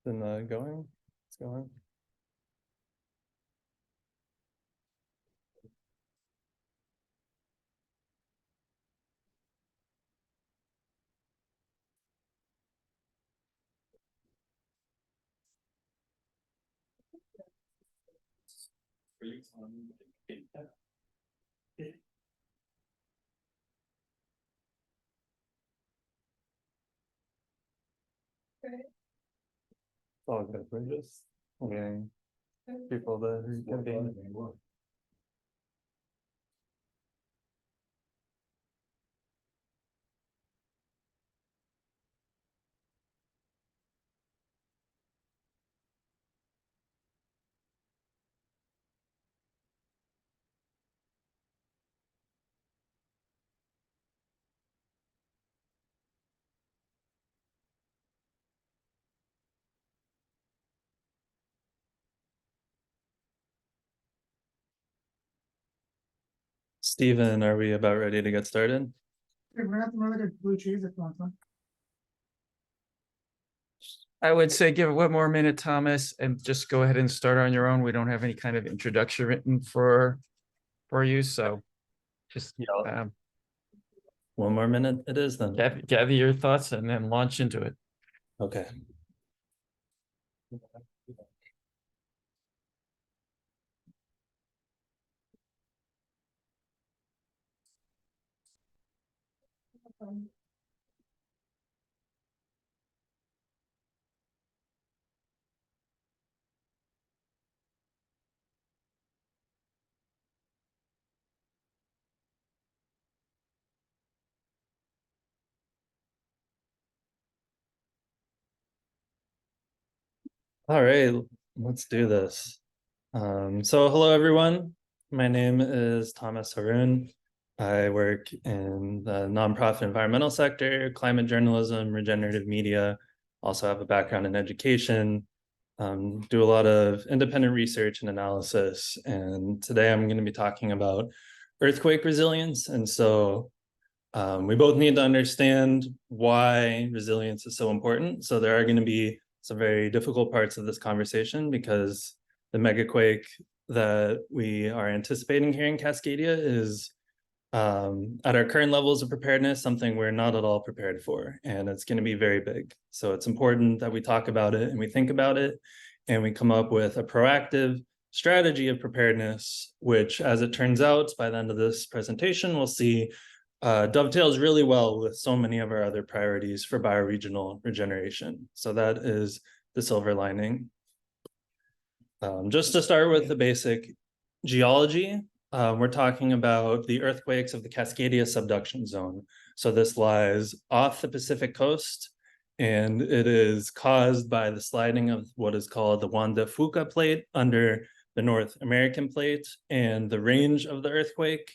Then going, it's going. All good. We're just getting people to reconvene. Steven, are we about ready to get started? We're gonna have to look at blue cheese if you want some. I would say give it one more minute, Thomas, and just go ahead and start on your own. We don't have any kind of introduction written for you, so just Yeah. One more minute it is then. gather your thoughts and then launch into it. Okay. All right, let's do this. So hello everyone. My name is Thomas Haroon. I work in the nonprofit environmental sector, climate journalism, regenerative media. Also have a background in education. Do a lot of independent research and analysis. And today I'm going to be talking about earthquake resilience. And so we both need to understand why resilience is so important. So there are going to be some very difficult parts of this conversation because the megaquake that we are anticipating here in Cascadia is at our current levels of preparedness, something we're not at all prepared for, and it's going to be very big. So it's important that we talk about it and we think about it and we come up with a proactive strategy of preparedness, which, as it turns out, by the end of this presentation, we'll see dovetails really well with so many of our other priorities for bioregional regeneration. So that is the silver lining. Just to start with the basic geology, we're talking about the earthquakes of the Cascadia subduction zone. So this lies off the Pacific coast, and it is caused by the sliding of what is called the Juan de Fuca plate under the North American plate, and the range of the earthquake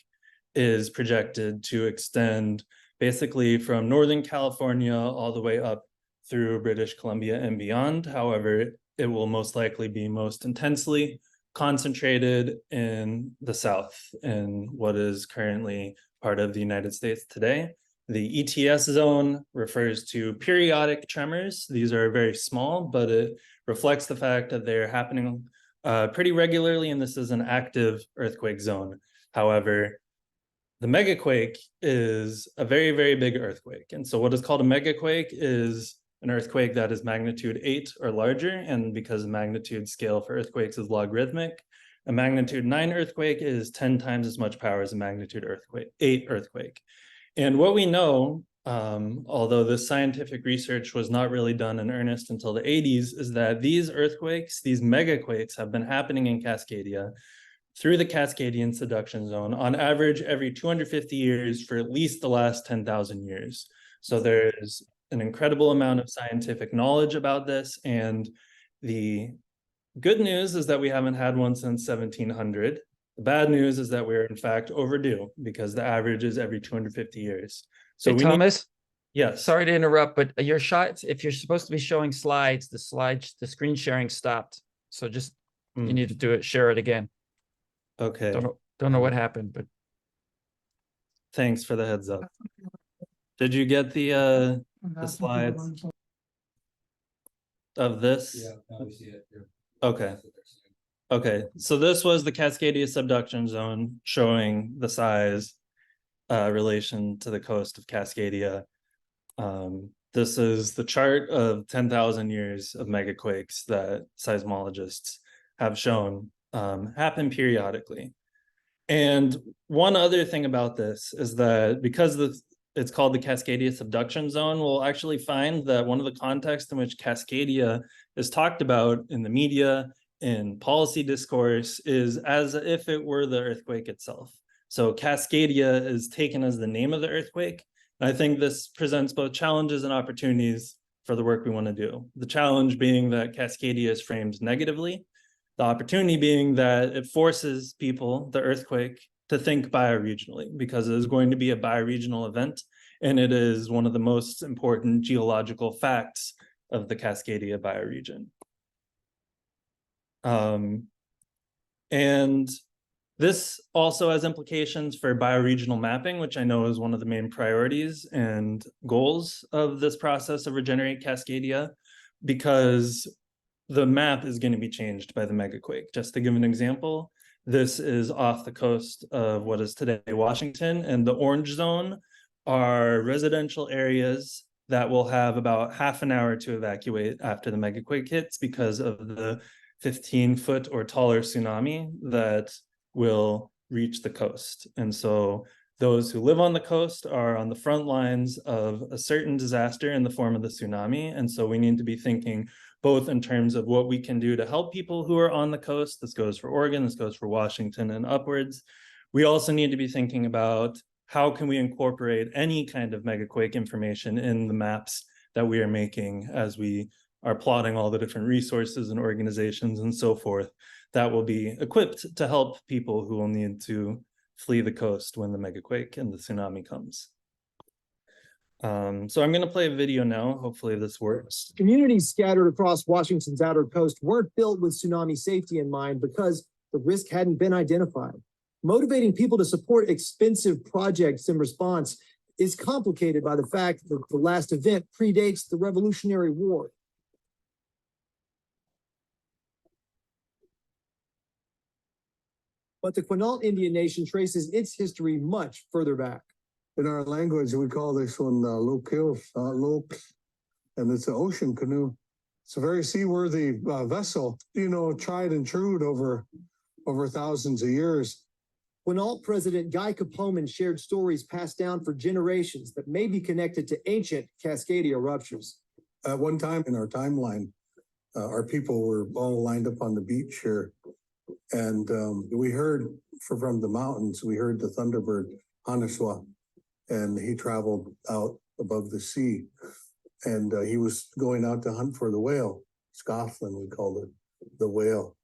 is projected to extend basically from Northern California all the way up through British Columbia and beyond. However, it will most likely be most intensely concentrated in the South, in what is currently part of the United States today. The ETS zone refers to periodic tremors. These are very small, but it reflects the fact that they're happening pretty regularly, and this is an active earthquake zone. However, the megaquake is a very, very big earthquake. And so what is called a megaquake is an earthquake that is magnitude 8 or larger. And because the magnitude scale for earthquakes is logarithmic, a magnitude 9 earthquake is 10 times as much power as a magnitude 8 earthquake. And what we know, although this scientific research was not really done in earnest until the 80s, is that these earthquakes, these megaquakes, have been happening in Cascadia through the Cascadian subduction zone on average every 250 years for at least the last 10,000 years. So there's an incredible amount of scientific knowledge about this. And the good news is that we haven't had one since 1700. The bad news is that we're in fact overdue because the average is every 250 years. So Hey, Thomas, yes. sorry to interrupt, but your shots, if you're supposed to be showing slides, the screen sharing stopped. So just you need to do it, share it again. Okay. Don't know what happened, but thanks for the heads up. Did you get the slides? of this? Yeah, now we see it here. Okay. Okay, so this was the Cascadia subduction zone showing the size relation to the coast of Cascadia. This is the chart of 10,000 years of megaquakes that seismologists have shown happen periodically. And one other thing about this is that because it's called the Cascadia subduction zone, we'll actually find that one of the contexts in which Cascadia is talked about in the media, in policy discourse, is as if it were the earthquake itself. So Cascadia is taken as the name of the earthquake. And I think this presents both challenges and opportunities for the work we want to do. The challenge being that Cascadia is framed negatively. The opportunity being that it forces people, the earthquake, to think bioregionally, because it is going to be a bioregional event, and it is one of the most important geological facts of the Cascadia bioregion. And this also has implications for bioregional mapping, which I know is one of the main priorities and goals of this process of Regenerate Cascadia, because the map is going to be changed by the megaquake. Just to give an example, this is off the coast of what is today Washington, and the orange zone are residential areas that will have about half an hour to evacuate after the megaquake hits because of the 15-foot or taller tsunami that will reach the coast. And so those who live on the coast are on the front lines of a certain disaster in the form of the tsunami. And so we need to be thinking both in terms of what we can do to help people who are on the coast. This goes for Oregon, this goes for Washington and upwards. We also need to be thinking about how can we incorporate any kind of megaquake information in the maps that we are making as we are plotting all the different resources and organizations and so forth that will be equipped to help people who will need to flee the coast when the megaquake and the tsunami comes. So I'm going to play a video now. Hopefully this works. Communities scattered across Washington's outer coast weren't built with tsunami safety in mind because the risk hadn't been identified. Motivating people to support expensive projects in response is complicated by the fact that the last event predates the Revolutionary War. But the Quinault Indian Nation traces its history much further back. In our language, we call this one lokil, and it's an ocean canoe. It's a very seaworthy vessel, tried and true over thousands of years. Quinault President Guy Capoman shared stories passed down for generations that may be connected to ancient Cascadia ruptures. At one time in our timeline, our people were all lined up on the beach here, and we heard from the mountains, we heard the Thunderbird, Hanaswa, and he traveled out above the sea, and he was going out to hunt for the whale. Scofflin, we called it, the whale.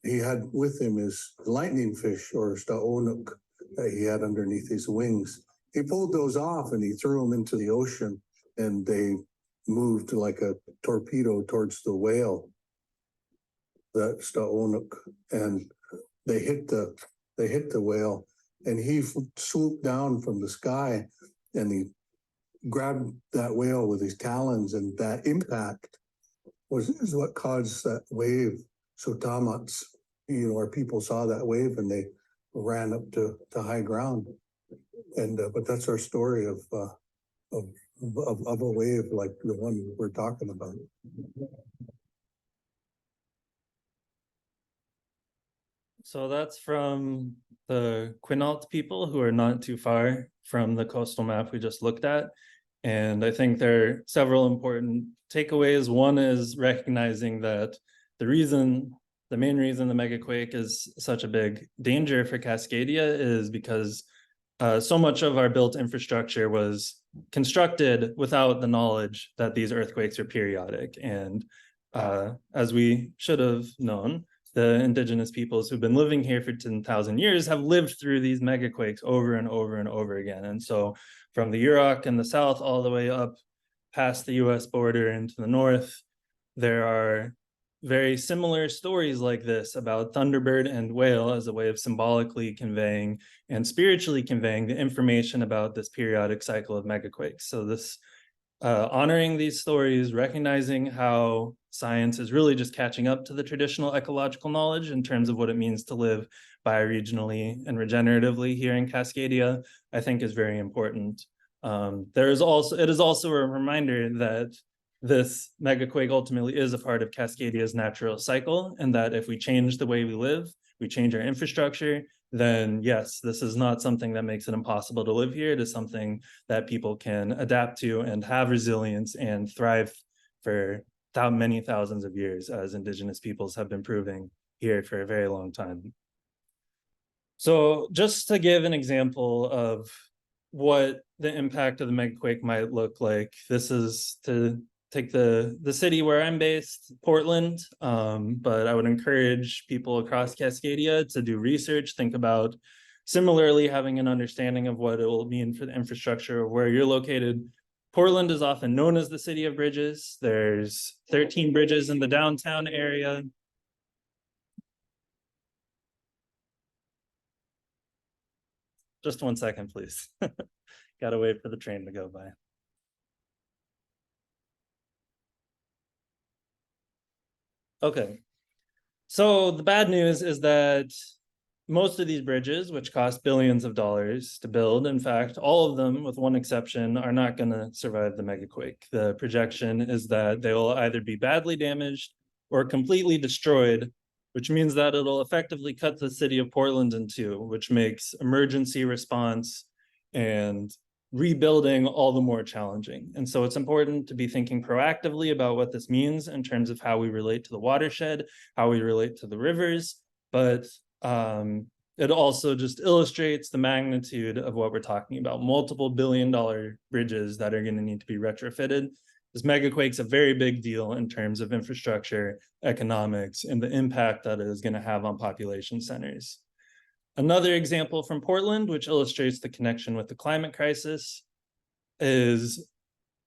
He had with him his lightning fish, or staonuk, that he had underneath his wings. He pulled those off and he threw them into the ocean, and they moved like a torpedo towards the whale, that staonuk, and they hit the whale, and he swooped down from the sky and he grabbed that whale with his talons, and that impact is what caused that wave. So Tamats, our people saw that wave and they ran up to high ground. And but that's our story of a wave like the one we're talking about. So that's from the Quinault people, who are not too far from the coastal map we just looked at. And I think there are several important takeaways. One is recognizing that the main reason the megaquake is such a big danger for Cascadia is because so much of our built infrastructure was constructed without the knowledge that these earthquakes are periodic. And as we should have known, the indigenous peoples who've been living here for 10,000 years have lived through these megaquakes over and over and over again. And so from the Yurok in the south all the way up past the US border into the north, there are very similar stories like this about Thunderbird and whale as a way of symbolically conveying and spiritually conveying the information about this periodic cycle of megaquakes. So this honoring these stories, recognizing how science is really just catching up to the traditional ecological knowledge in terms of what it means to live bioregionally and regeneratively here in Cascadia, I think is very important. It is also a reminder that this megaquake ultimately is a part of Cascadia's natural cycle, and that if we change the way we live, we change our infrastructure, then yes, this is not something that makes it impossible to live here. It is something that people can adapt to and have resilience and thrive for many thousands of years, as Indigenous peoples have been proving here for a very long time. So just to give an example of what the impact of the megaquake might look like, this is to take the city where I'm based, Portland, but I would encourage people across Cascadia to do research, think about similarly having an understanding of what it will mean for the infrastructure of where you're located. Portland is often known as the city of bridges. There's 13 bridges in the downtown area. Just 1 second, please. Gotta wait for the train to go by. Okay, so the bad news is that most of these bridges, which cost billions of dollars to build, in fact, all of them, with one exception, are not going to survive the megaquake. The projection is that they will either be badly damaged or completely destroyed, which means that it'll effectively cut the city of Portland in two, which makes emergency response and rebuilding all the more challenging. And so it's important to be thinking proactively about what this means in terms of how we relate to the watershed, how we relate to the rivers, but it also just illustrates the magnitude of what we're talking about. Multiple billion-dollar bridges that are going to need to be retrofitted. This megaquake's a very big deal in terms of infrastructure, economics, and the impact that it is going to have on population centers. Another example from Portland, which illustrates the connection with the climate crisis, is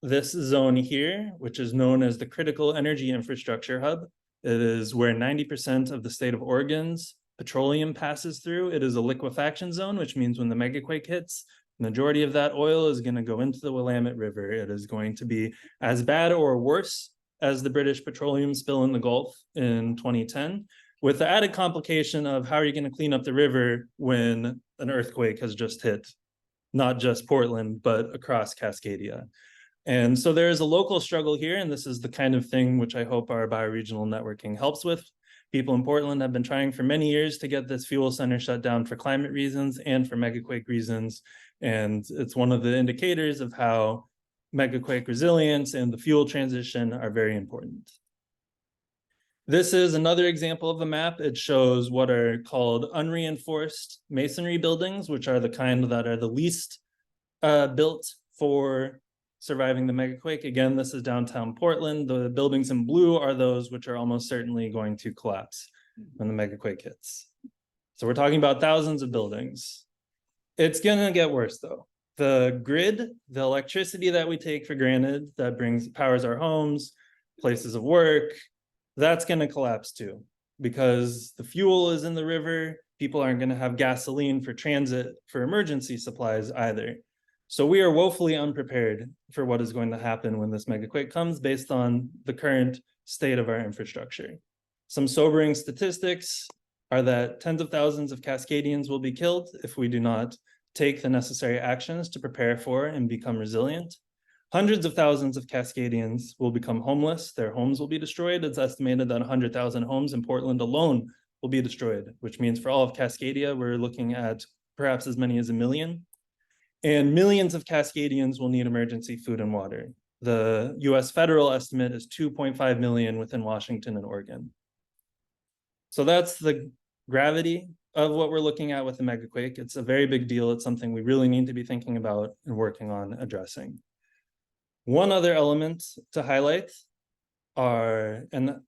this zone here, which is known as the Critical Energy Infrastructure Hub. It is where 90% of the state of Oregon's petroleum passes through. It is a liquefaction zone, which means when the megaquake hits, the majority of that oil is going to go into the Willamette River. It is going to be as bad or worse as the British petroleum spill in the Gulf in 2010, with the added complication of how are you going to clean up the river when an earthquake has just hit, not just Portland, but across Cascadia. And so there is a local struggle here, and this is the kind of thing which I hope our bioregional networking helps with. People in Portland have been trying for many years to get this fuel center shut down for climate reasons and for megaquake reasons. And it's one of the indicators of how megaquake resilience and the fuel transition are very important. This is another example of a map. It shows what are called unreinforced masonry buildings, which are the kind that are the least built for surviving the megaquake. Again, this is downtown Portland. The buildings in blue are those which are almost certainly going to collapse when the megaquake hits. So we're talking about thousands of buildings. It's gonna get worse though. The grid, the electricity that we take for granted that powers our homes, places of work, that's gonna collapse too, because the fuel is in the river. People aren't gonna have gasoline for transit for emergency supplies either. So we are woefully unprepared for what is going to happen when this megaquake comes based on the current state of our infrastructure. Some sobering statistics are that tens of thousands of Cascadians will be killed if we do not take the necessary actions to prepare for and become resilient. Hundreds of thousands of Cascadians will become homeless. Their homes will be destroyed. It's estimated that 100,000 homes in Portland alone will be destroyed, which means for all of Cascadia, we're looking at perhaps as many as 1 million. And millions of Cascadians will need emergency food and water. The US federal estimate is 2.5 million within Washington and Oregon. So that's the gravity of what we're looking at with the megaquake. It's a very big deal. It's something we really need to be thinking about and working on addressing. One other element to highlight and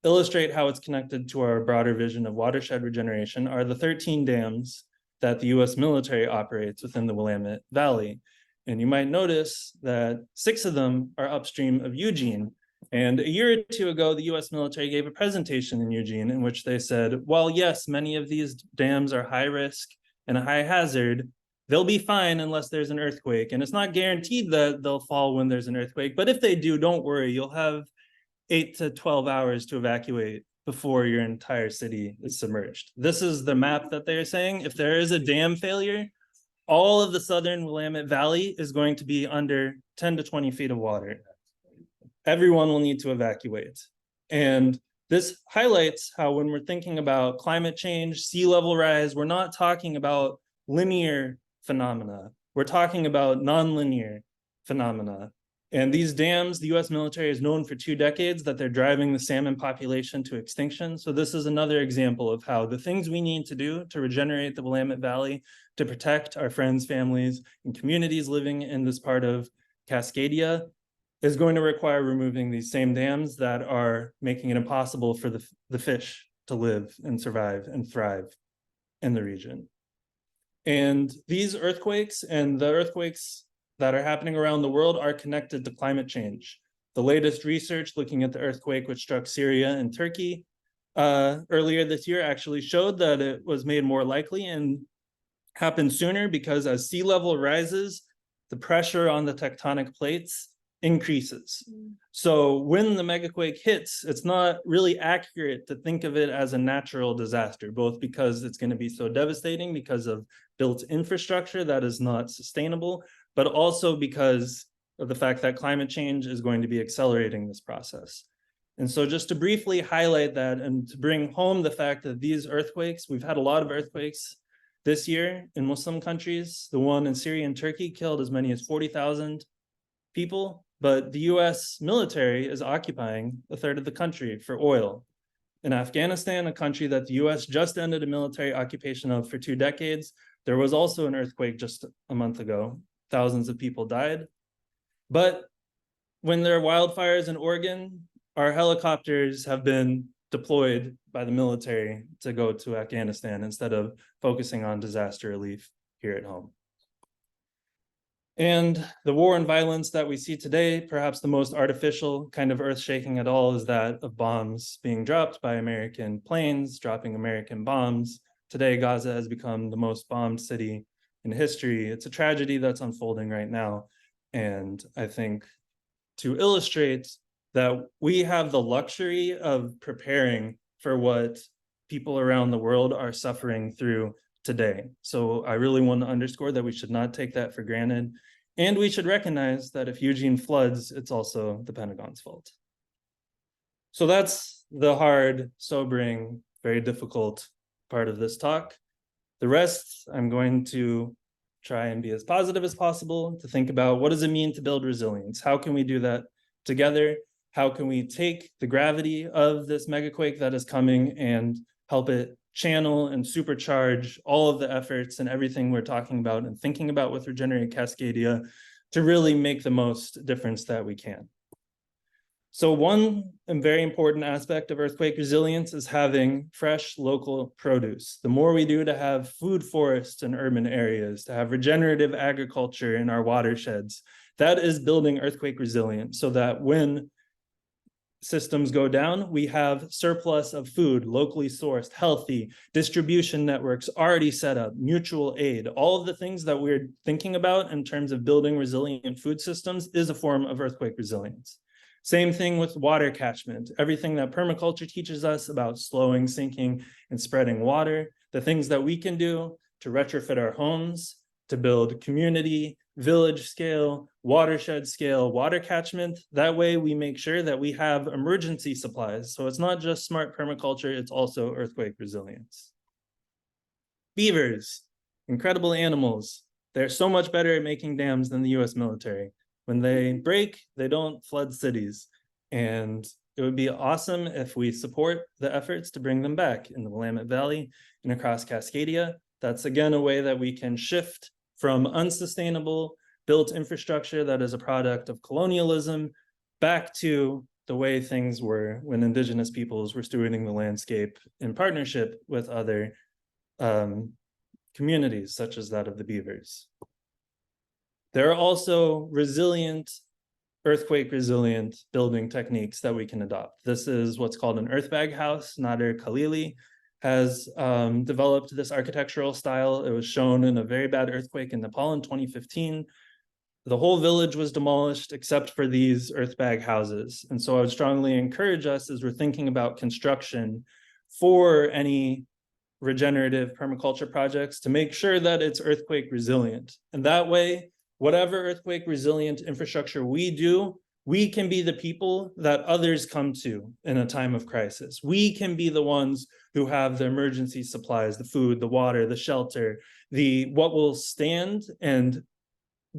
illustrate how it's connected to our broader vision of watershed regeneration are the 13 dams that the US military operates within the Willamette Valley. And you might notice that 6 of them are upstream of Eugene. And a year or two ago, the US military gave a presentation in Eugene in which they said, while yes, many of these dams are high risk and a high hazard, they'll be fine unless there's an earthquake. And it's not guaranteed that they'll fall when there's an earthquake, but if they do, don't worry, you'll have 8 to 12 hours to evacuate before your entire city is submerged. This is the map that they're saying. If there is a dam failure, all of the southern Willamette Valley is going to be under 10 to 20 feet of water. Everyone will need to evacuate. And this highlights how when we're thinking about climate change, sea level rise, we're not talking about linear phenomena. We're talking about nonlinear phenomena. And these dams, the US military is known for 2 decades that they're driving the salmon population to extinction. So this is another example of how the things we need to do to regenerate the Willamette Valley, to protect our friends, families, and communities living in this part of Cascadia is going to require removing these same dams that are making it impossible for the fish to live and survive and thrive in the region. And these earthquakes and the earthquakes that are happening around the world are connected to climate change. The latest research looking at the earthquake which struck Syria and Turkey earlier this year actually showed that it was made more likely and happened sooner because as sea level rises, the pressure on the tectonic plates increases. So when the megaquake hits, it's not really accurate to think of it as a natural disaster, both because it's going to be so devastating because of built infrastructure that is not sustainable, but also because of the fact that climate change is going to be accelerating this process. And so just to briefly highlight that and to bring home the fact that these earthquakes, we've had a lot of earthquakes this year in Muslim countries. The one in Syria and Turkey killed as many as 40,000 people, but the US military is occupying a third of the country for oil. In Afghanistan, a country that the US just ended a military occupation of for 2 decades, there was also an earthquake just a month ago. Thousands of people died. But when there are wildfires in Oregon, our helicopters have been deployed by the military to go to Afghanistan instead of focusing on disaster relief here at home. And the war and violence that we see today, perhaps the most artificial kind of earth-shaking at all is that of bombs being dropped by American planes, dropping American bombs. Today, Gaza has become the most bombed city in history. It's a tragedy that's unfolding right now. And I think to illustrate that we have the luxury of preparing for what people around the world are suffering through today. So I really want to underscore that we should not take that for granted. And we should recognize that if Eugene floods, it's also the Pentagon's fault. So that's the hard, sobering, very difficult part of this talk. The rest, I'm going to try and be as positive as possible to think about what does it mean to build resilience? How can we do that together? How can we take the gravity of this megaquake that is coming and help it channel and supercharge all of the efforts and everything we're talking about and thinking about with Regenerate Cascadia to really make the most difference that we can. So one very important aspect of earthquake resilience is having fresh local produce. The more we do to have food forests in urban areas, to have regenerative agriculture in our watersheds, that is building earthquake resilience so that when systems go down, we have surplus of food, locally sourced, healthy, distribution networks already set up, mutual aid, all of the things that we're thinking about in terms of building resilient food systems is a form of earthquake resilience. Same thing with water catchment. Everything that permaculture teaches us about slowing, sinking, and spreading water, the things that we can do to retrofit our homes, to build community, village scale, watershed scale, water catchment. That way we make sure that we have emergency supplies. So it's not just smart permaculture, it's also earthquake resilience. Beavers, incredible animals. They're so much better at making dams than the US military. When they break, they don't flood cities. And it would be awesome if we support the efforts to bring them back in the Willamette Valley and across Cascadia. That's again a way that we can shift from unsustainable built infrastructure that is a product of colonialism back to the way things were when indigenous peoples were stewarding the landscape in partnership with other communities, such as that of the beavers. There are also earthquake resilient building techniques that we can adopt. This is what's called an earth bag house, Nader Khalili. has developed this architectural style. It was shown in a very bad earthquake in Nepal in 2015. The whole village was demolished except for these earthbag houses. And so I would strongly encourage us as we're thinking about construction for any regenerative permaculture projects to make sure that it's earthquake resilient. And that way, whatever earthquake resilient infrastructure we do, we can be the people that others come to in a time of crisis. We can be the ones who have the emergency supplies, the food, the water, the shelter, what will stand and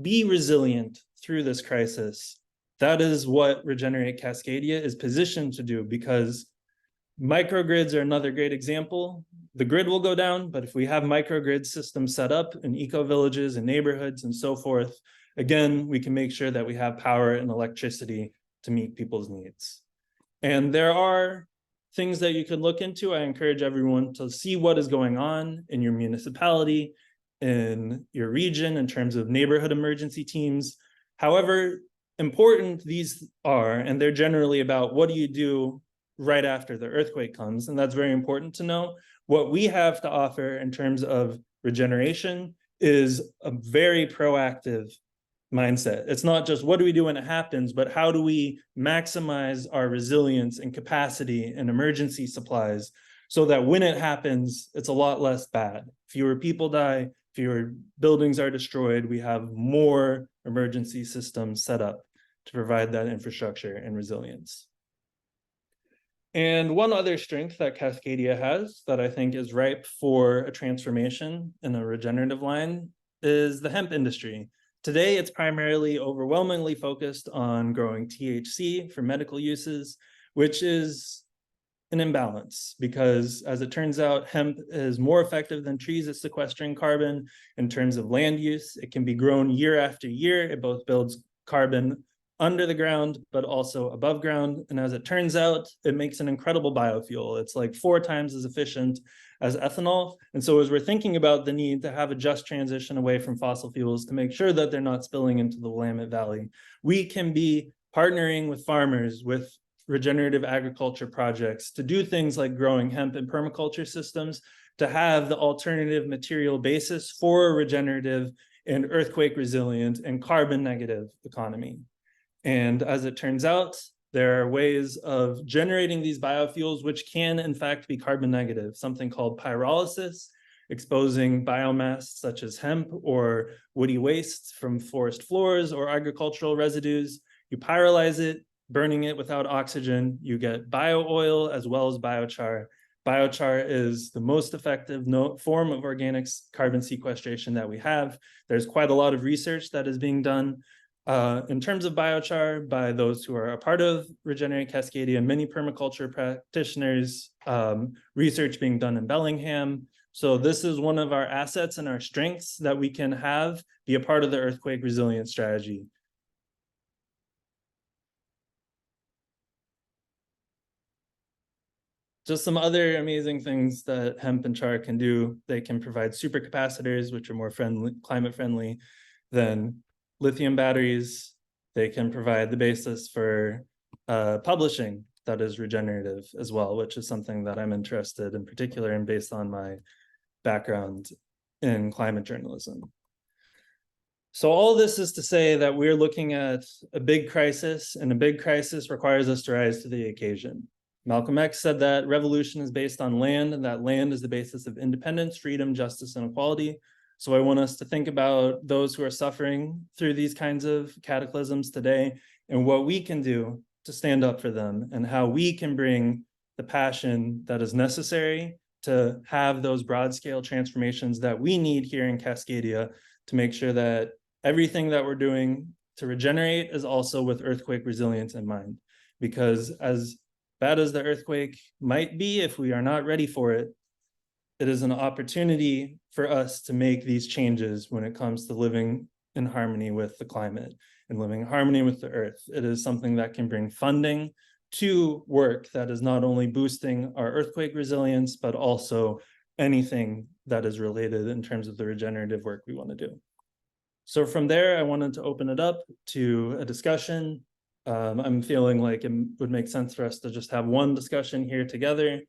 be resilient through this crisis. That is what Regenerate Cascadia is positioned to do, because microgrids are another great example. The grid will go down, but if we have microgrid systems set up in eco-villages and neighborhoods and so forth, again, we can make sure that we have power and electricity to meet people's needs. And there are things that you can look into. I encourage everyone to see what is going on in your municipality, in your region, in terms of neighborhood emergency teams. However important these are, and they're generally about what do you do right after the earthquake comes, and that's very important to know. What we have to offer in terms of regeneration is a very proactive mindset. It's not just what do we do when it happens, but how do we maximize our resilience and capacity and emergency supplies so that when it happens, it's a lot less bad. Fewer people die, fewer buildings are destroyed, we have more emergency systems set up to provide that infrastructure and resilience. And one other strength that Cascadia has that I think is ripe for a transformation in a regenerative line is the hemp industry. Today, it's primarily overwhelmingly focused on growing THC for medical uses, which is an imbalance because, as it turns out, hemp is more effective than trees at sequestering carbon in terms of land use. It can be grown year after year. It both builds carbon under the ground, but also above ground. And as it turns out, it makes an incredible biofuel. It's like 4 times as efficient as ethanol. And so as we're thinking about the need to have a just transition away from fossil fuels to make sure that they're not spilling into the Willamette Valley, we can be partnering with farmers, with regenerative agriculture projects to do things like growing hemp and permaculture systems to have the alternative material basis for a regenerative and earthquake resilient and carbon negative economy. And as it turns out, there are ways of generating these biofuels which can in fact be carbon negative, something called pyrolysis, exposing biomass such as hemp or woody waste from forest floors or agricultural residues. You pyrolyze it, burning it without oxygen, you get bio-oil as well as biochar. Biochar is the most effective form of organic carbon sequestration that we have. There's quite a lot of research that is being done in terms of biochar by those who are a part of Regenerate Cascadia, many permaculture practitioners, research being done in Bellingham. So this is one of our assets and our strengths that we can have be a part of the earthquake resilience strategy. Just some other amazing things that hemp and char can do. They can provide supercapacitors, which are more climate friendly than lithium batteries. They can provide the basis for publishing that is regenerative as well, which is something that I'm interested in particular in based on my background in climate journalism. So all this is to say that we're looking at a big crisis, and a big crisis requires us to rise to the occasion. Malcolm X said that revolution is based on land, and that land is the basis of independence, freedom, justice, and equality. So I want us to think about those who are suffering through these kinds of cataclysms today and what we can do to stand up for them and how we can bring the passion that is necessary to have those broad scale transformations that we need here in Cascadia to make sure that everything that we're doing to regenerate is also with earthquake resilience in mind. Because as bad as the earthquake might be, if we are not ready for it, it is an opportunity for us to make these changes when it comes to living in harmony with the climate and living in harmony with the earth. It is something that can bring funding to work that is not only boosting our earthquake resilience, but also anything that is related in terms of the regenerative work we want to do. So from there, I wanted to open it up to a discussion. I'm feeling like it would make sense for us to just have one discussion here together.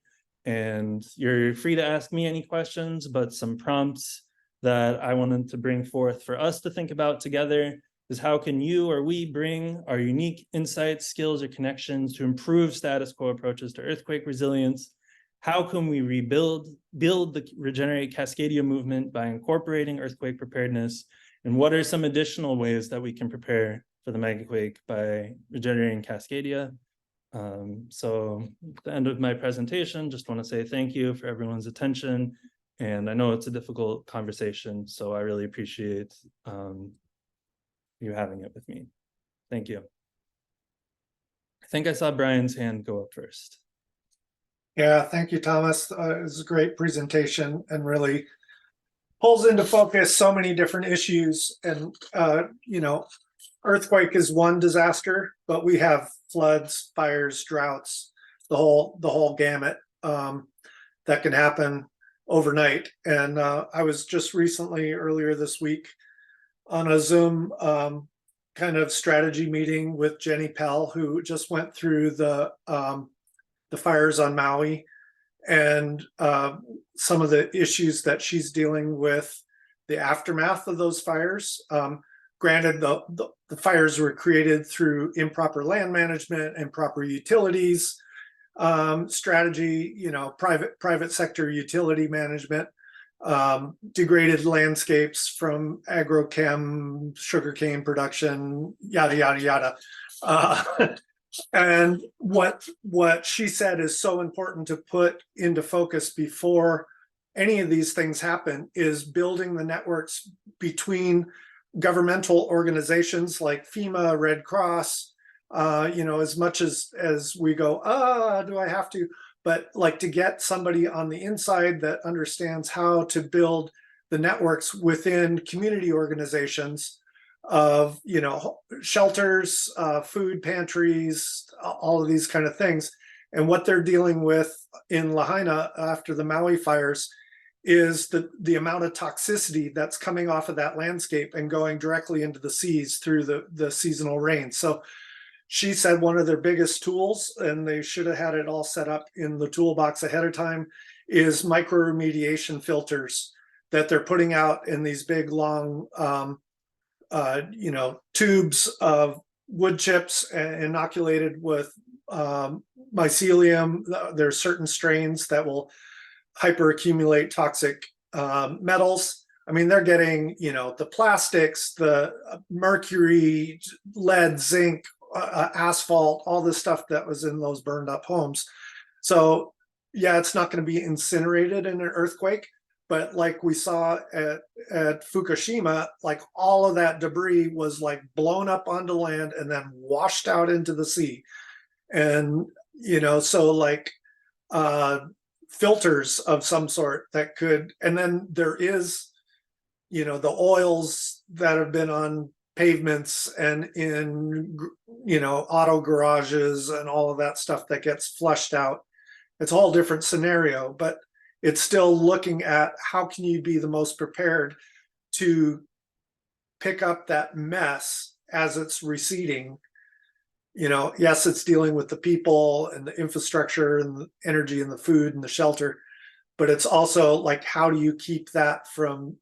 And you're free to ask me any questions, but some prompts that I wanted to bring forth for us to think about together is how can you or we bring our unique insights, skills, or connections to improve status quo approaches to earthquake resilience? How can we build the Regenerate Cascadia movement by incorporating earthquake preparedness? And what are some additional ways that we can prepare for the megaquake by regenerating Cascadia? So at the end of my presentation, just want to say thank you for everyone's attention. And I know it's a difficult conversation, so I really appreciate you having it with me. Thank you. I think I saw Brian's hand go up first. Yeah, thank you, Thomas. It was a great presentation and really pulls into focus so many different issues. And, you know, earthquake is one disaster, but we have floods, fires, droughts, the whole gamut that can happen overnight. And I was just recently, earlier this week, on a Zoom kind of strategy meeting with Jenny Pell, who just went through the fires on Maui and some of the issues that she's dealing with, the aftermath of those fires. Granted, the fires were created through improper land management, improper utilities strategy, you know, private sector utility management, degraded landscapes from agrochem, sugarcane production, yada yada yada. And what she said is so important to put into focus before any of these things happen is building the networks between governmental organizations like FEMA, Red Cross, you know, as much as we go, do I have to? But like to get somebody on the inside that understands how to build the networks within community organizations of, you know, shelters, food pantries, all of these kind of things. And what they're dealing with in Lahaina after the Maui fires is the amount of toxicity that's coming off of that landscape and going directly into the seas through the seasonal rain. So she said one of their biggest tools, and they should have had it all set up in the toolbox ahead of time, is micro remediation filters that they're putting out in these big long you know, tubes of wood chips inoculated with mycelium. There's certain strains that will hyperaccumulate toxic metals. I mean, they're getting, you know, the plastics, the mercury, lead, zinc, asphalt, all the stuff that was in those burned up homes. So yeah, it's not going to be incinerated in an earthquake, but like we saw at Fukushima, like all of that debris was like blown up onto land and then washed out into the sea. And, you know, so like filters of some sort that could, and then there is, you know, the oils that have been on pavements and in, you know, auto garages and all of that stuff that gets flushed out. It's a whole different scenario, but it's still looking at how can you be the most prepared to pick up that mess as it's receding. You know, yes, it's dealing with the people and the infrastructure and the energy and the food and the shelter, but it's also like, how do you keep that from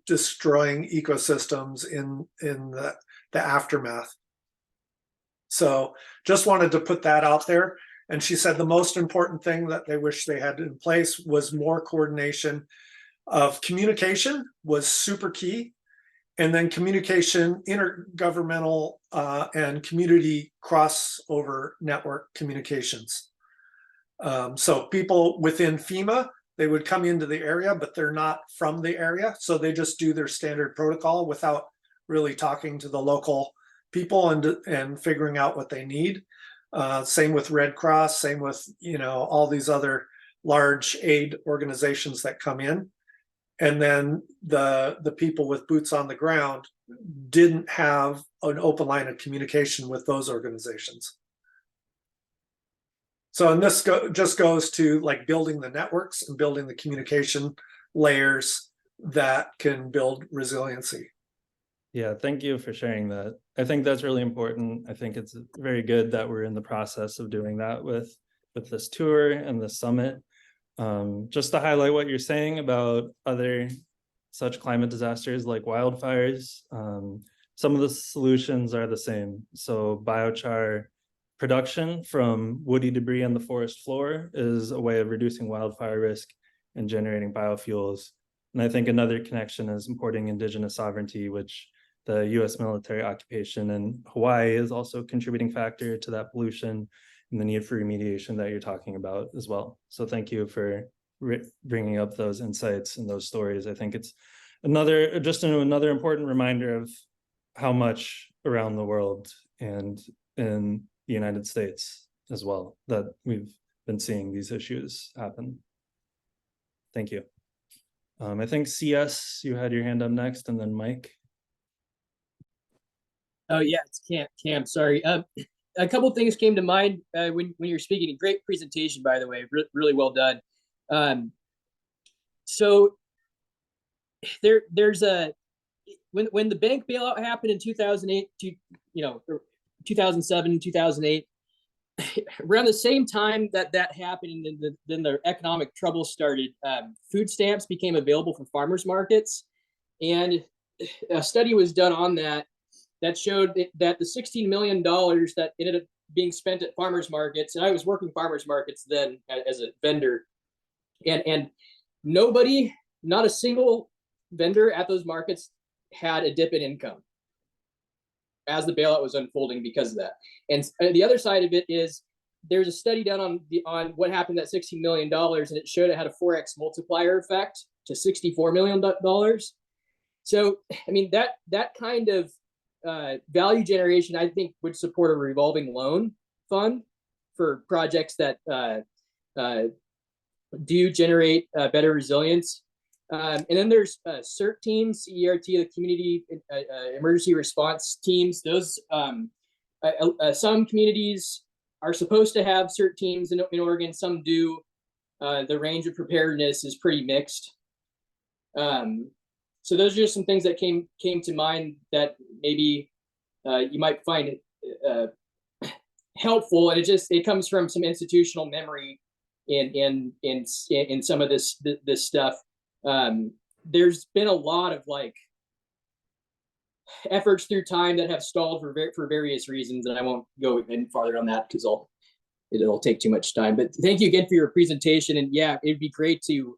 destroying ecosystems in the aftermath? So just wanted to put that out there. And she said the most important thing that they wish they had in place was more coordination of communication was super key. And then communication, intergovernmental and community crossover network communications. So people within FEMA, they would come into the area, but they're not from the area. So they just do their standard protocol without really talking to the local people and figuring out what they need. Same with Red Cross, same with, you know, all these other large aid organizations that come in. And then the people with boots on the ground didn't have an open line of communication with those organizations. So, and this just goes to like building the networks and building the communication layers that can build resiliency. Yeah, thank you for sharing that. I think that's really important. I think it's very good that we're in the process of doing that with this tour and the summit. Just to highlight what you're saying about other such climate disasters like wildfires, some of the solutions are the same. So biochar production from woody debris on the forest floor is a way of reducing wildfire risk and generating biofuels. And I think another connection is importing indigenous sovereignty, which the US military occupation in Hawaii is also a contributing factor to that pollution and the need for remediation that you're talking about as well. So thank you for bringing up those insights and those stories. I think it's another important reminder of how much around the world and in the United States as well that we've been seeing these issues happen. Thank you. I think CS, you had your hand up next, and then Mike. Oh yeah, it's Cam. Sorry. A couple things came to mind when you're speaking. Great presentation, by the way. Really well done. So there's a when the bank bailout happened in 2008 to 2007 2008, around the same time that happened, and then the economic trouble started. Food stamps became available for farmers markets, and a study was done on that showed that the $16 million that ended up being spent at farmers markets, and I was working farmers markets then as a vendor, and nobody, not a single vendor at those markets had a dip in income as the bailout was unfolding because of that. And the other side of it is there's a study done on what happened to that $16 million, and it showed it had a 4x multiplier effect to $64 million. So, I mean, that kind of value generation, I think, would support a revolving loan fund for projects that do generate better resilience. And then there's CERT teams, CERT, the Community Emergency Response Teams. Those some communities are supposed to have CERT teams in Oregon. Some do. The range of preparedness is pretty mixed. So those are just some things that came to mind that maybe you might find helpful, and it comes from some institutional memory in some of this stuff. There's been a lot of efforts through time that have stalled for various reasons, and I won't go any farther on that because it'll take too much time. But thank you again for your presentation, and yeah, it'd be great to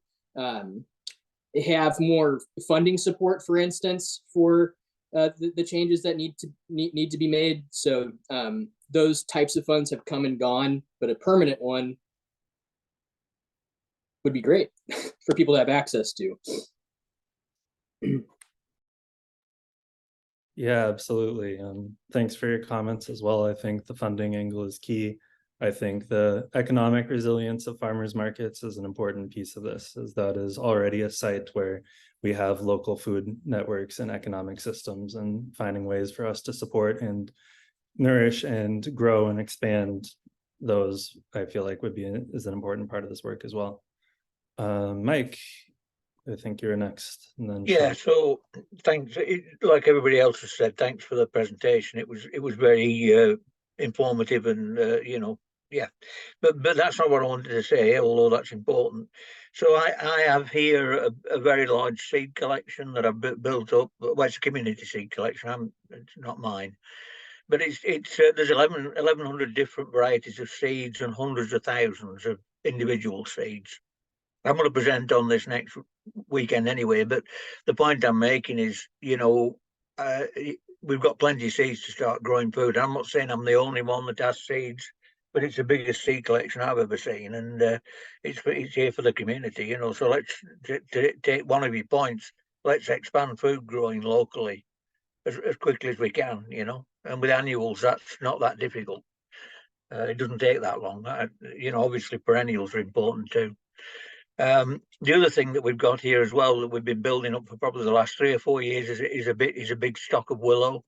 have more funding support, for instance, for the changes that need to be made. So those types of funds have come and gone, but a permanent one would be great for people to have access to. Yeah, absolutely. Thanks for your comments as well. I think the funding angle is key. I think the economic resilience of farmers markets is an important piece of this, as that is already a site where we have local food networks and economic systems, and finding ways for us to support and nourish and grow and expand those, I feel like is an important part of this work as well. Mike, I think you're next. And then yeah, so thanks. Like everybody else has said, thanks for the presentation. It was very informative, and yeah, but that's not what I wanted to say, although that's important. So I have here a very large seed collection that I've built up. Well, it's a community seed collection. It's not mine, but it's there's 1,100 different varieties of seeds and hundreds of thousands of individual seeds. I'm going to present on this next weekend anyway, but the point I'm making is, we've got plenty of seeds to start growing food. I'm not saying I'm the only one that has seeds, but it's the biggest seed collection I've ever seen, and it's here for the community, So let's take one of your points. Let's expand food growing locally as quickly as we can, And with annuals, that's not that difficult. It doesn't take that long. Obviously perennials are important too. The other thing that we've got here as well that we've been building up for probably the last 3 or 4 years is a big stock of willow.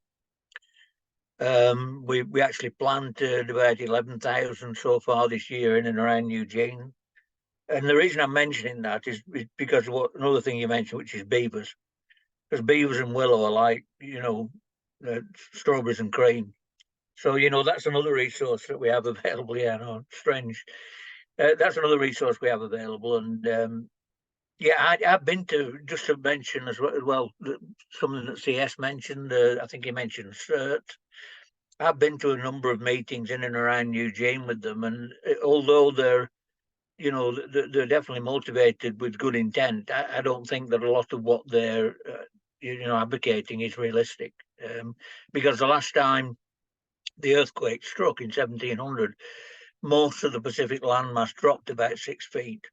We actually planted about 11,000 so far this year in and around Eugene. And the reason I'm mentioning that is because of another thing you mentioned, which is beavers. Because beavers and willow are like, strawberries and cream. So, that's another resource that we have available here. Strange. that's another resource we have available. And yeah, I've been to, just to mention as well, something that CS mentioned. I think he mentioned CERT. I've been to a number of meetings in and around Eugene with them, and although they're they're definitely motivated with good intent, I don't think that a lot of what they're advocating is realistic. Because the last time the earthquake struck in 1700, most of the Pacific landmass dropped about 6 feet.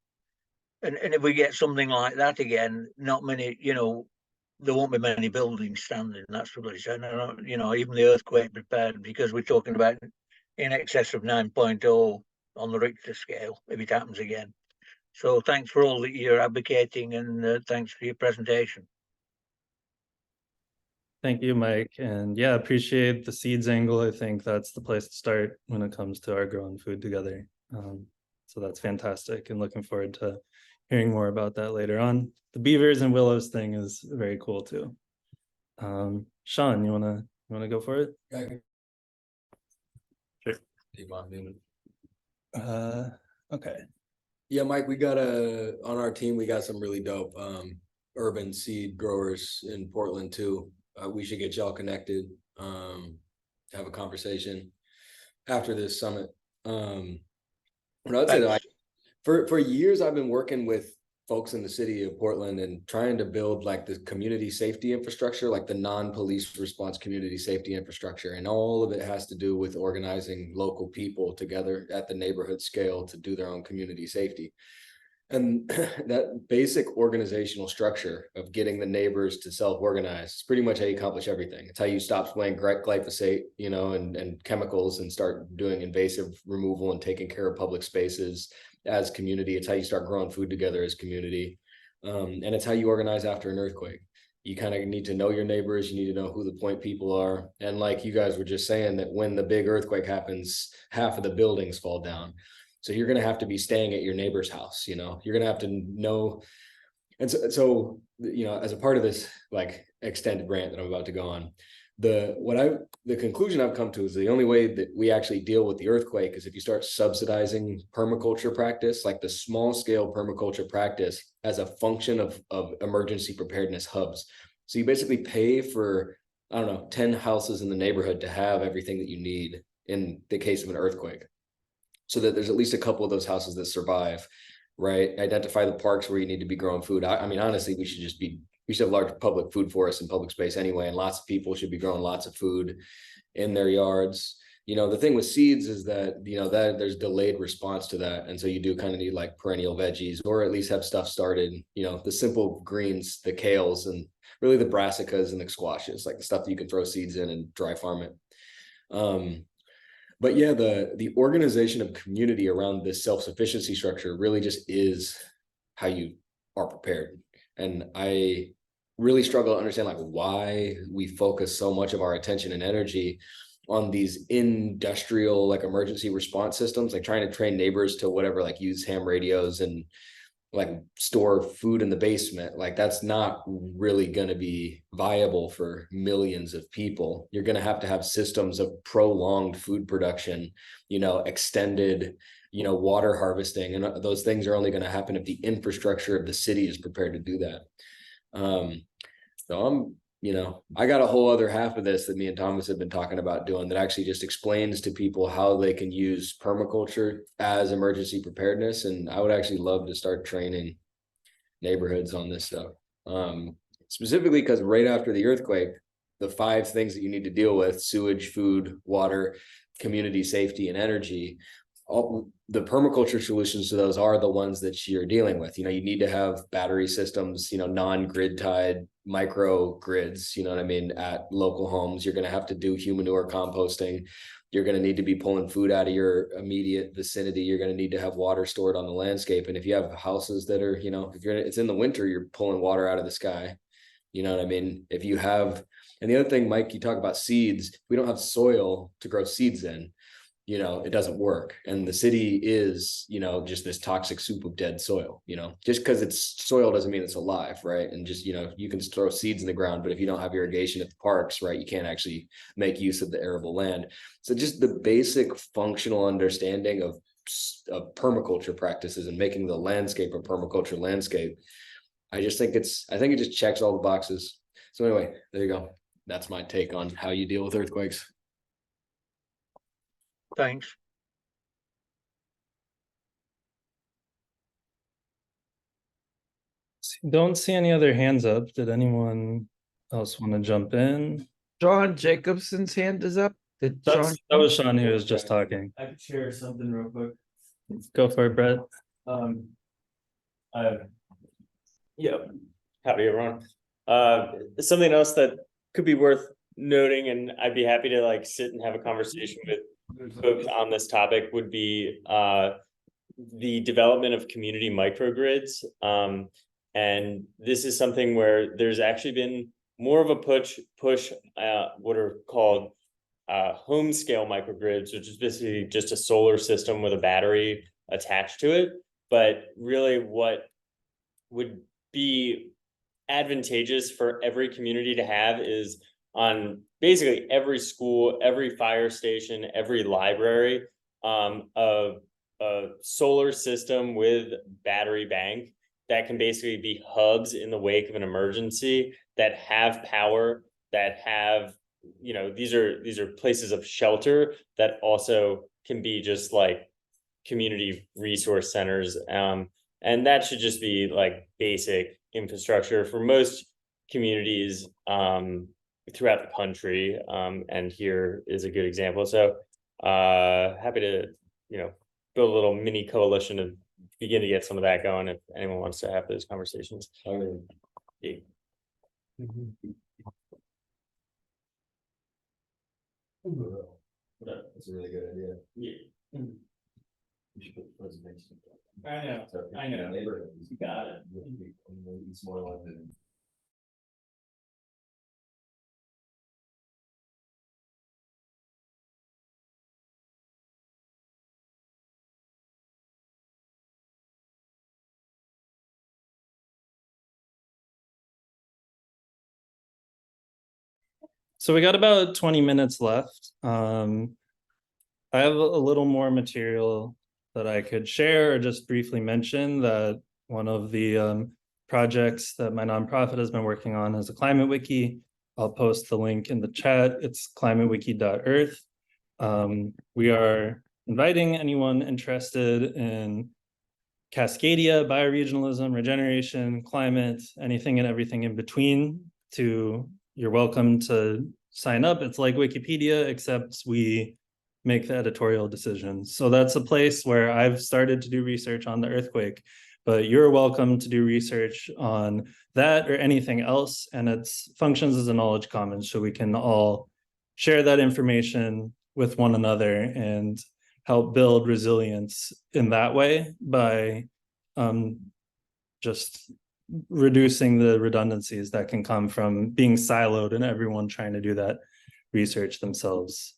And if we get something like that again, not many, there won't be many buildings standing. That's what it's saying. Even the earthquake prepared, because we're talking about in excess of 9.0 on the Richter scale if it happens again. So thanks for all that you're advocating, and thanks for your presentation. Thank you, Mike. And yeah, appreciate the seeds angle. I think that's the place to start when it comes to our growing food together. So that's fantastic, and looking forward to hearing more about that later on. The beavers and willows thing is very cool too. Sean, you wanna go for it? Yeah. Sure. Okay. Yeah, Mike, we got on our team, we got some really dope urban seed growers in Portland too. We should get y'all connected, have a conversation after this summit. But I'd say that for years I've been working with folks in the city of Portland and trying to build like the community safety infrastructure, like the non-police response community safety infrastructure. And all of it has to do with organizing local people together at the neighborhood scale to do their own community safety. And that basic organizational structure of getting the neighbors to self-organize is pretty much how you accomplish everything. It's how you stop spraying glyphosate, and chemicals, and start doing invasive removal and taking care of public spaces as community. It's how you start growing food together as community. And it's how you organize after an earthquake. You kind of need to know your neighbors. You need to know who the point people are. And like you guys were just saying, that when the big earthquake happens, half of the buildings fall down. So you're going to have to be staying at your neighbor's house. You're going to have to know. And so as a part of this like extended rant that I'm about to go on, the conclusion I've come to is the only way that we actually deal with the earthquake is if you start subsidizing permaculture practice, like the small scale permaculture practice, as a function of emergency preparedness hubs. So you basically pay for, 10 houses in the neighborhood to have everything that you need in the case of an earthquake, so that there's at least a couple of those houses that survive, right? Identify the parks where you need to be growing food. I mean, honestly, we should have large public food forests and public space anyway, and lots of people should be growing lots of food in their yards. The thing with seeds is that, that there's delayed response to that. And so you do kind of need like perennial veggies, or at least have stuff started, the simple greens, the kales, and really the brassicas and the squashes, like the stuff that you can throw seeds in and dry farm it. But yeah, the organization of community around this self-sufficiency structure really just is how you are prepared. And I really struggle to understand like why we focus so much of our attention and energy on these industrial like emergency response systems, like trying to train neighbors to whatever, like use ham radios and like store food in the basement. Like that's not really going to be viable for millions of people. You're going to have systems of prolonged food production, extended, water harvesting, and those things are only going to happen if the infrastructure of the city is prepared to do that. So I got a whole other half of this that me and Thomas have been talking about doing that actually just explains to people how they can use permaculture as emergency preparedness. And I would actually love to start training neighborhoods on this stuff. Specifically because right after the earthquake, the 5 things that you need to deal with: sewage, food, water, community safety, and energy. All the permaculture solutions to those are the ones that you're dealing with. You need to have battery systems, non-grid tied micro grids, at local homes. You're going to have to do human manure composting. You're going to need to be pulling food out of your immediate vicinity. You're going to need to have water stored on the landscape. And if you have houses that are, it's in the winter, you're pulling water out of the sky. If you have, and the other thing, Mike, you talk about seeds. We don't have soil to grow seeds in. It doesn't work. And the city is, just this toxic soup of dead soil. Just because it's soil doesn't mean it's alive, right? And just, you can throw seeds in the ground, but if you don't have irrigation at the parks, right, you can't actually make use of the arable land. So just the basic functional understanding of of permaculture practices and making the landscape a permaculture landscape. I think it just checks all the boxes. So anyway, there you go. That's my take on how you deal with earthquakes. Thanks. Don't see any other hands up. Did anyone else want to jump in? Sean Jacobson's hand is up. Did Sean? That was Sean who was just talking. I could share something real quick. Go for it, Brett. Yep. Howdy, everyone. Something else that could be worth noting, and I'd be happy to like sit and have a conversation with folks on this topic, would be the development of community microgrids. And this is something where there's actually been more of a push what are called home scale microgrids, which is basically just a solar system with a battery attached to it. But really what would be advantageous for every community to have is on basically every school, every fire station, every library, a solar system with battery bank that can basically be hubs in the wake of an emergency, that have power, that have, you know, these are places of shelter that also can be just like community resource centers. And that should just be like basic infrastructure for most communities throughout the country. And here is a good example. So happy to, you know, build a little mini coalition to begin to get some of that going if anyone wants to have those conversations. Yeah. That's a really good idea. Yeah. We should put the presentation. I know. Neighborhoods. You got it. It's more London. So we got about 20 minutes left. I have a little more material that I could share or just briefly mention that one of the projects that my nonprofit has been working on is a climate wiki. I'll post the link in the chat. It's climatewiki.earth. We are inviting anyone interested in Cascadia, bioregionalism, regeneration, climate, anything and everything in between you're welcome to sign up. It's like Wikipedia, except we make the editorial decisions. So that's a place where I've started to do research on the earthquake, but you're welcome to do research on that or anything else. And it functions as a knowledge commons, so we can all share that information with one another and help build resilience in that way by just reducing the redundancies that can come from being siloed and everyone trying to do that research themselves.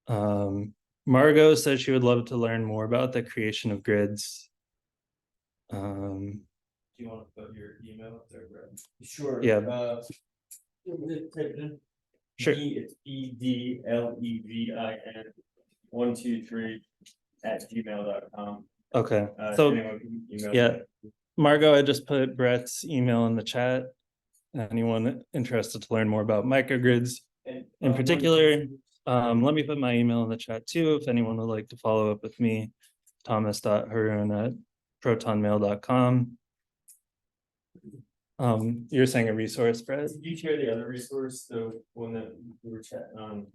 Margot says she would love to learn more about the creation of grids. Do you want to put your email up there, Brett? Sure. Yeah. Sure. It's edlevin123@gmail.com. Okay. So yeah, me. Margot, I just put Brett's email in the chat. Anyone interested to learn more about microgrids in particular, let me put my email in the chat too if anyone would like to follow up with me. thomas.haroon@protonmail.com. You're saying a resource, Brett? Did you share the other resource, the one that we were chatting on?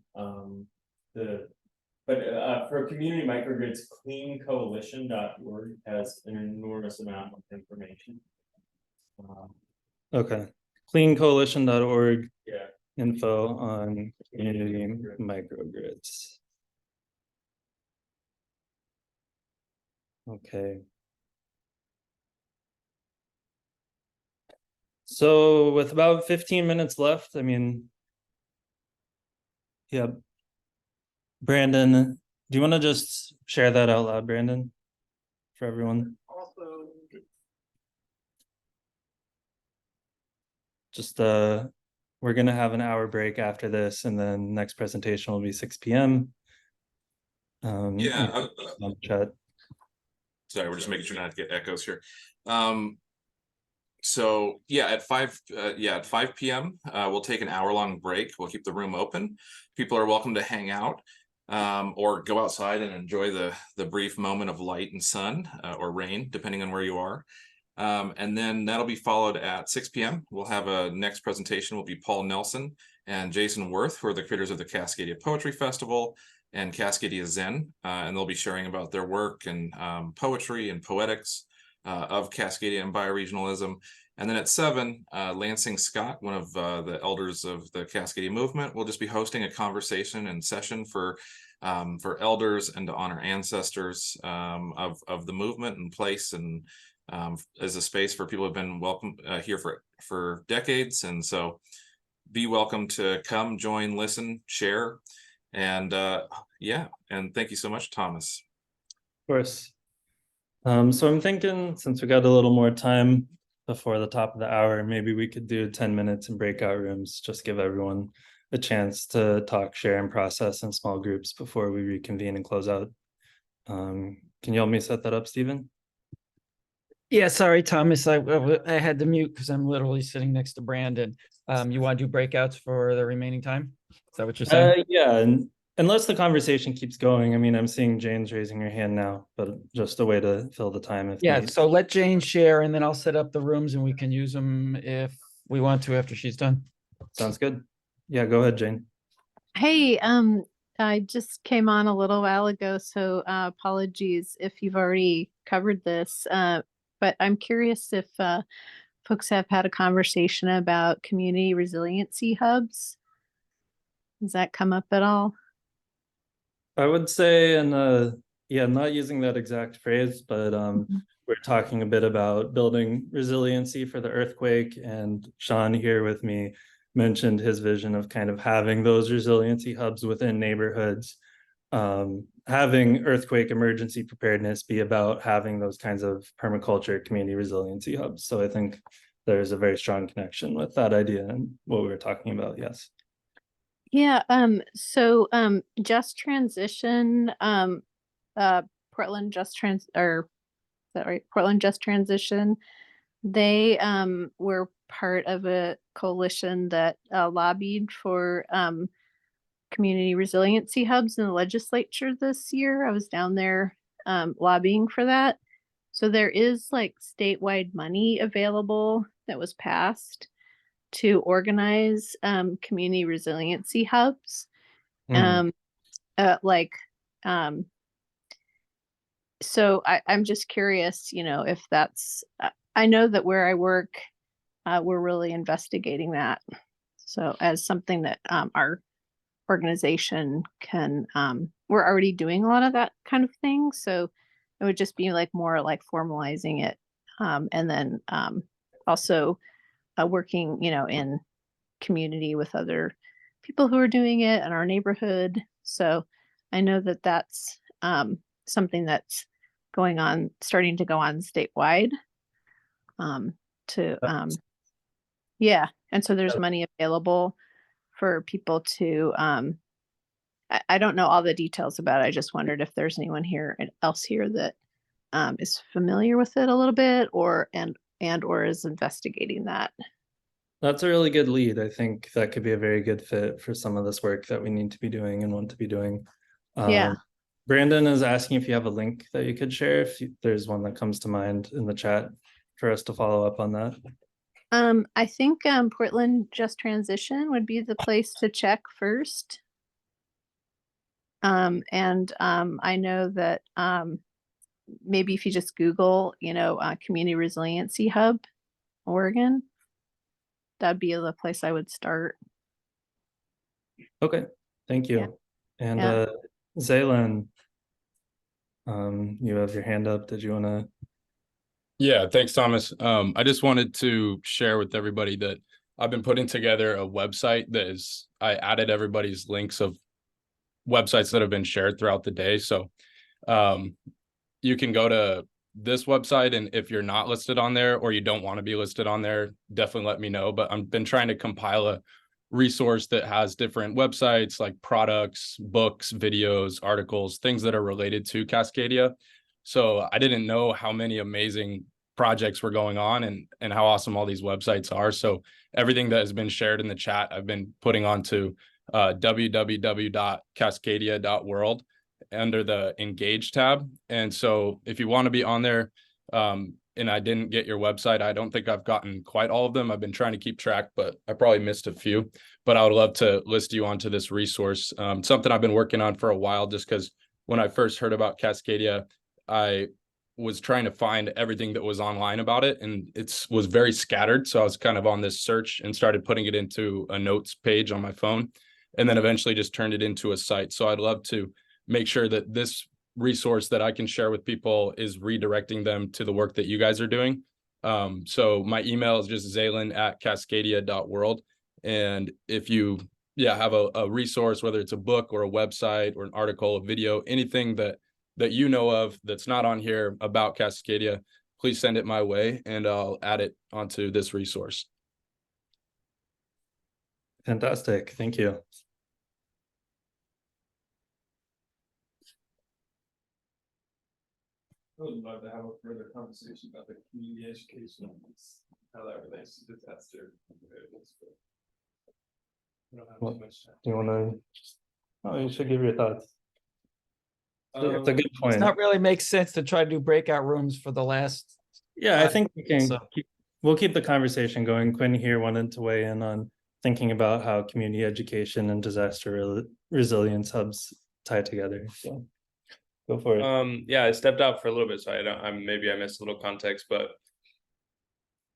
For community microgrids, cleancoalition.org has an enormous amount of information. Okay. Cleancoalition.org. Yeah. Info on community microgrids. Okay. So with about 15 minutes left, I mean, yeah. Brandon, do you want to just share that out loud, Brandon, for everyone? Also, Just we're gonna have an hour break after this, and then next presentation will be 6 p.m. Yeah, on chat. sorry, we're just making sure not to get echoes here. So yeah, at 5 p.m. We'll take an hour-long break. We'll keep the room open. People are welcome to hang out or go outside and enjoy the brief moment of light and sun or rain, depending on where you are. And then that'll be followed at 6 p.m. We'll have a next presentation will be Paul Nelson and Jason Worth, who are the creators of the Cascadia Poetry Festival and Cascadia Zen, and they'll be sharing about their work and poetry and poetics of Cascadia and bioregionalism. And then at 7, Lansing Scott, one of the elders of the Cascadia movement, will just be hosting a conversation and session for elders and to honor ancestors of the movement and place, and as a space for people who have been welcome here for decades. And so be welcome to come, join, listen, share. And yeah, and thank you so much, Thomas. Of course. So I'm thinking, since we got a little more time before the top of the hour, maybe we could do 10 minutes in breakout rooms, just give everyone a chance to talk, share, and process in small groups before we reconvene and close out. Can you help me set that up, Stephen? Yeah, sorry, Thomas, I had to mute because I'm literally sitting next to Brandon. You want to do breakouts for the remaining time? Is that what you're saying? Yeah, and unless the conversation keeps going. I mean, I'm seeing Jane's raising her hand now, but just a way to fill the time. If Yeah, need. so let Jane share and then I'll set up the rooms and we can use them if we want to after she's done. Sounds good. Yeah, go ahead, Jane. Hey, I just came on a little while ago, so apologies if you've already covered this. But I'm curious if folks have had a conversation about community resiliency hubs. Does that come up at all? I would say, and yeah, not using that exact phrase, but we're talking a bit about building resiliency for the earthquake. And Sean here with me mentioned his vision of kind of having those resiliency hubs within neighborhoods, having earthquake emergency preparedness be about having those kinds of permaculture community resiliency hubs. So I think there's a very strong connection with that idea and what we were talking about. Yes. Yeah, so Just Transition, Portland Just Portland Just Transition, they were part of a coalition that lobbied for community resiliency hubs in the legislature this year. I was down there lobbying for that. So there is like statewide money available that was passed to organize community resiliency hubs. So I'm just curious, if that's, I know that where I work, we're really investigating that. So as something that our organization can, we're already doing a lot of that kind of thing. So it would just be like more like formalizing it. And then also working, in community with other people who are doing it in our neighborhood. So I know that that's something that's starting to go on statewide. Yeah. And so there's money available for people to, I don't know all the details about it. I just wondered if there's anyone else here that is familiar with it a little bit or is investigating that. That's a really good lead. I think that could be a very good fit for some of this work that we need to be doing and want to be doing. Yeah. Brandon is asking if you have a link that you could share, if there's one that comes to mind in the chat for us to follow up on that. I think Portland Just Transition would be the place to check first. I know that maybe if you just Google, Community Resiliency Hub, Oregon, that'd be the place I would start. Okay, thank you. Yeah. And Zaylan, you have your hand up. Did you want to? Yeah, thanks, Thomas. I just wanted to share with everybody that I've been putting together a website I added everybody's links of websites that have been shared throughout the day. So you can go to this website, and if you're not listed on there or you don't want to be listed on there, definitely let me know. But I've been trying to compile resource that has different websites like products, books, videos, articles, things that are related to Cascadia. So I didn't know how many amazing projects were going on and how awesome all these websites are. So everything that has been shared in the chat, I've been putting onto www.cascadia.world under the Engage tab. And so if you want to be on there, and I didn't get your website, I don't think I've gotten quite all of them. I've been trying to keep track, but I probably missed a few. But I would love to list you onto this resource. Something I've been working on for a while, just because when I first heard about Cascadia, I was trying to find everything that was online about it, and it was very scattered. So I was kind of on this search and started putting it into a notes page on my phone, and then eventually just turned it into a site. So I'd love to make sure that this resource that I can share with people is redirecting them to the work that you guys are doing. So my email is just zalen@cascadia.world. And if you have a resource, whether it's a book or a website or an article, a video, anything that you know of that's not on here about Cascadia, please send it my way and I'll add it onto this resource. Fantastic. Thank you. I would love to have a further conversation about the community education and how that relates to disaster preparedness. We don't have Well, too much time. Do you want to? Oh, you should give your thoughts. It's a good Does point. not really make sense to try to do breakout rooms for the last. Yeah, I think we can. So- We'll keep the conversation going. Quinn here wanted to weigh in on thinking about how community education and disaster resilience hubs tie together. So go for it. Yeah, I stepped out for a little bit, so maybe I missed a little context, but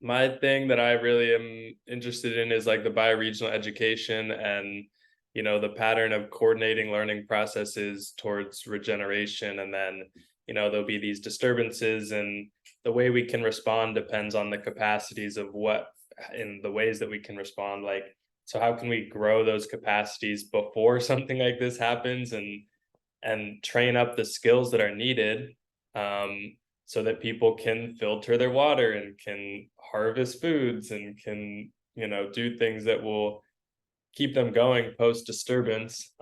my thing that I really am interested in is like the bioregional education and the pattern of coordinating learning processes towards regeneration. And then there'll be these disturbances, and the way we can respond depends on the capacities of what in the ways that we can respond. Like, so how can we grow those capacities before something like this happens, and train up the skills that are needed, so that people can filter their water and can harvest foods and can, do things that will keep them going post disturbance.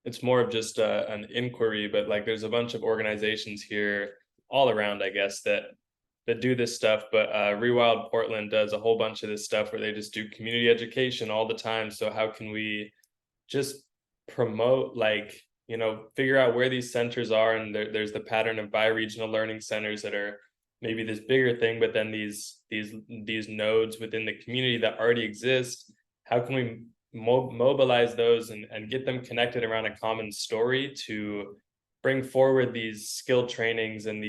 It's more of just an inquiry, but like there's a bunch of organizations here all around, I guess, that do this stuff. But Rewild Portland does a whole bunch of this stuff where they just do community education all the time. So how can we just promote, like, figure out where these centers are? And there's the pattern of bioregional learning centers that are maybe this bigger thing, but then these nodes within the community that already exist. How can we mobilize those and get them connected around a common story to bring forward these skill trainings and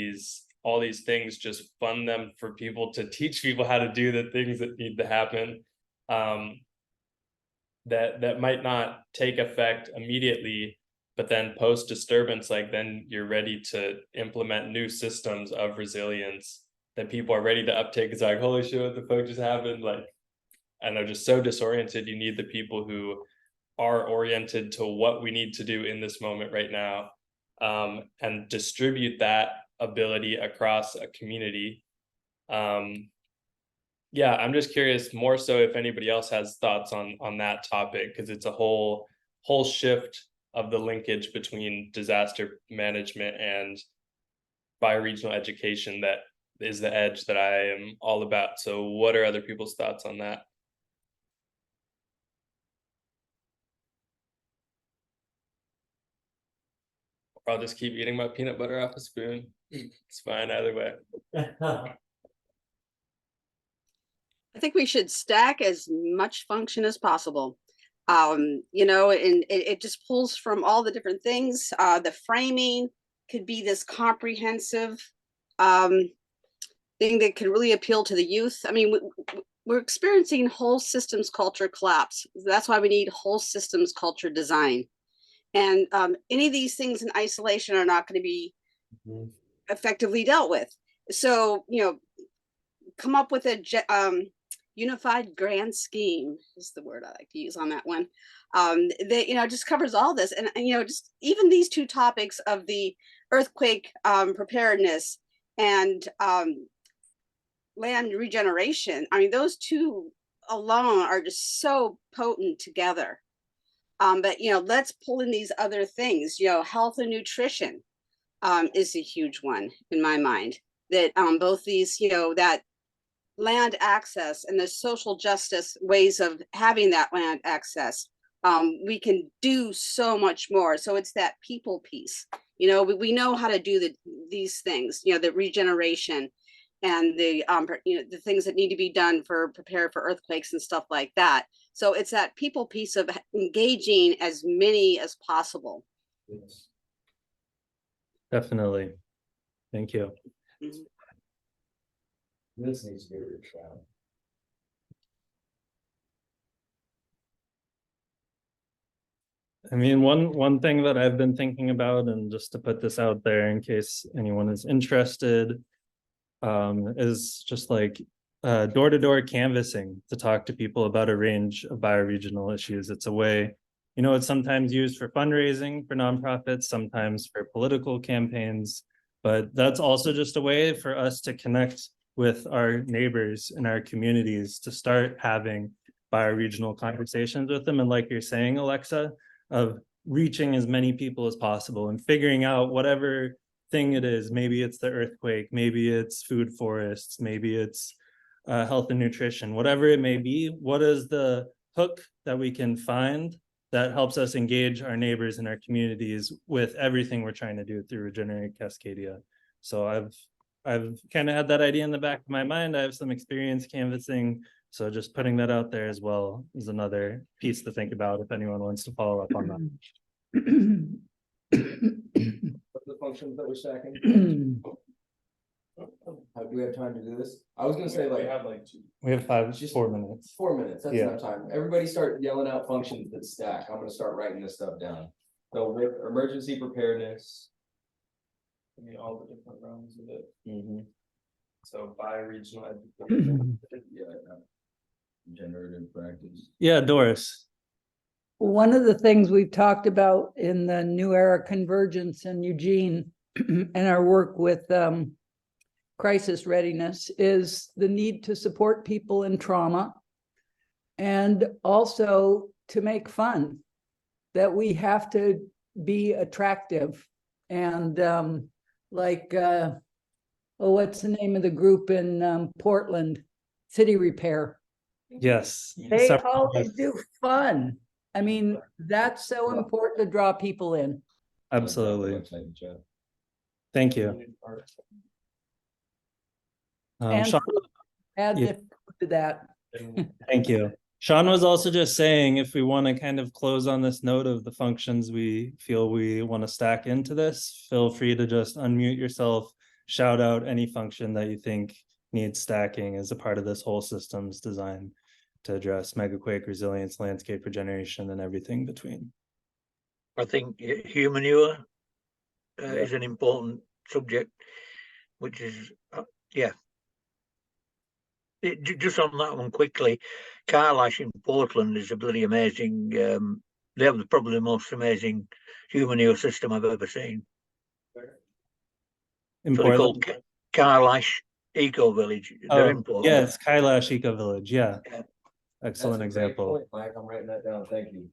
all these things, just fund them for people to teach people how to do the things that need to happen, that might not take effect immediately, but then post disturbance, like then you're ready to implement new systems of resilience that people are ready to uptake. It's like, holy shit, what the fuck just happened? Like, and they're just so disoriented. You need the people who are oriented to what we need to do in this moment right now, and distribute that ability across a community. Yeah, I'm just curious more so if anybody else has thoughts on that topic, because it's a whole shift of the linkage between disaster management and bioregional education that is the edge that I am all about. So what are other people's thoughts on that? Or I'll just keep eating my peanut butter off a spoon. It's fine either way. I think we should stack as much function as possible. And it just pulls from all the different things. The framing could be this comprehensive thing that could really appeal to the youth. I mean, we're experiencing whole systems culture collapse. That's why we need whole systems culture design. And any of these things in isolation are not going to be effectively dealt with. So, come up with a unified grand scheme is the word I like to use on that one. That, just covers all this. And just even these two topics of the earthquake preparedness and land regeneration. I mean, those two alone are just so potent together. But you know, let's pull in these other things. You know, health and nutrition is a huge one in my mind. That both these, you know, that land access and the social justice ways of having that land access, we can do so much more. So it's that people piece. You know, we know how to do these things. You know, the regeneration and the you know, the things that need to be done for prepare for earthquakes and stuff like that. So it's that people piece of engaging as many as possible. Yes. Definitely. Thank you. Mhm. This needs to be reached out. I mean, one thing that I've been thinking about, and just to put this out there in case anyone is interested, is just like door-to-door canvassing to talk to people about a range of bioregional issues. It's a way, you know, it's sometimes used for fundraising for nonprofits, sometimes for political campaigns, but that's also just a way for us to connect with our neighbors in our communities, to start having bioregional conversations with them. And like you're saying, Alexa, of reaching as many people as possible and figuring out whatever thing it is. Maybe it's the earthquake, maybe it's food forests, maybe it's health and nutrition, whatever it may be. What is the hook that we can find that helps us engage our neighbors in our communities with everything we're trying to do through Regenerate Cascadia? So I've kind of had that idea in the back of my mind. I have some experience canvassing, so just putting that out there as well is another piece to think about if anyone wants to follow up on that. What's the functions that we're stacking? Do we have time to do this? I was gonna say like. We have 4 minutes. 4 minutes, that's Yeah. enough time. Everybody start yelling out functions that stack. I'm gonna start writing this stuff down. So with emergency preparedness. I mean, all the different realms of it. Mm-hmm. So bioregional education. Yeah. Generative practice. Yeah, Doris. One of the things we've talked about in the New Era Convergence in Eugene and our work with crisis readiness is the need to support people in trauma and also to make fun, that we have to be attractive. And what's the name of the group in Portland? City Repair. Yes. They always do fun. I mean, that's so important to draw people in. Absolutely. Thank you. And Sean, add yeah. to that. Thank you. Sean was also just saying, if we want to kind of close on this note of the functions we feel we want to stack into this, feel free to just unmute yourself, shout out any function that you think needs stacking as a part of this whole systems design to address megaquake resilience, landscape regeneration, and everything between. I think humanure is an important subject, which is, yeah. Just on that one quickly, Carlash in Portland is a bloody amazing, they have probably the most amazing humanure system I've ever seen. In so they're Portland? called Carlash Eco Village. They're in Portland. Yeah, it's Kailash Eco Village. Yeah. Yeah. Excellent example. Point, Mike. I'm writing that down. Thank you.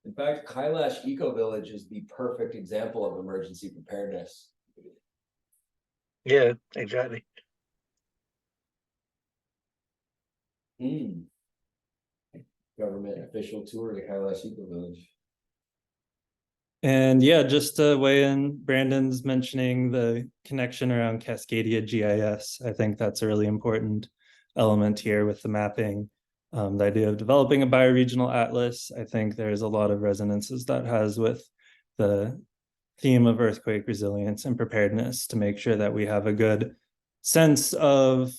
In fact, Kailash Eco Village is the perfect example of emergency preparedness. Yeah, exactly. Government official tour to Kailash Eco Village. And yeah, just to weigh in, Brandon's mentioning the connection around Cascadia GIS. I think that's a really important element here with the mapping. The idea of developing a bioregional atlas, I think there's a lot of resonances that has with the theme of earthquake resilience and preparedness, to make sure that we have a good sense of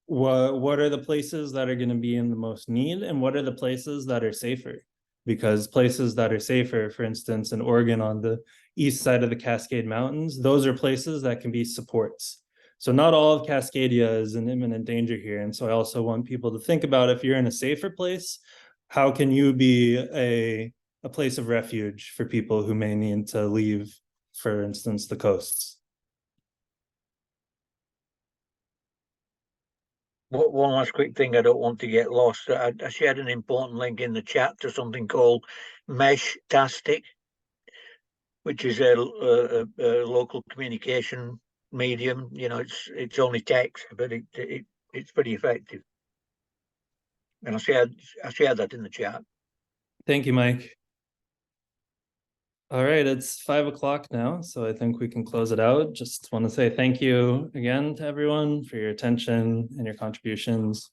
what are the places that are going to be in the most need and what are the places that are safer. Because places that are safer, for instance, in Oregon on the east side of the Cascade Mountains, those are places that can be supports. So not all of Cascadia is in imminent danger here. And so I also want people to think about, if you're in a safer place, how can you be a place of refuge for people who may need to leave, for instance, the coasts? One last quick thing, I don't want to get lost. I shared an important link in the chat to something called Meshtastic, which is a local communication medium. You know, it's only text, but it's pretty effective. And I shared that in the chat. Thank you, Mike. All right, it's 5 o'clock now, so I think we can close it out. Just want to say thank you again to everyone for your attention and your contributions.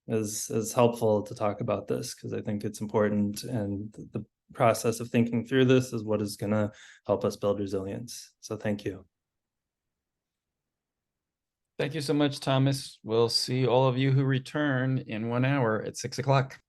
Is helpful to talk about this because I think it's important, and the process of thinking through this is what is going to help us build resilience. So thank you. Thank you so much, Thomas. We'll see all of you who return in 1 hour at 6 o'clock.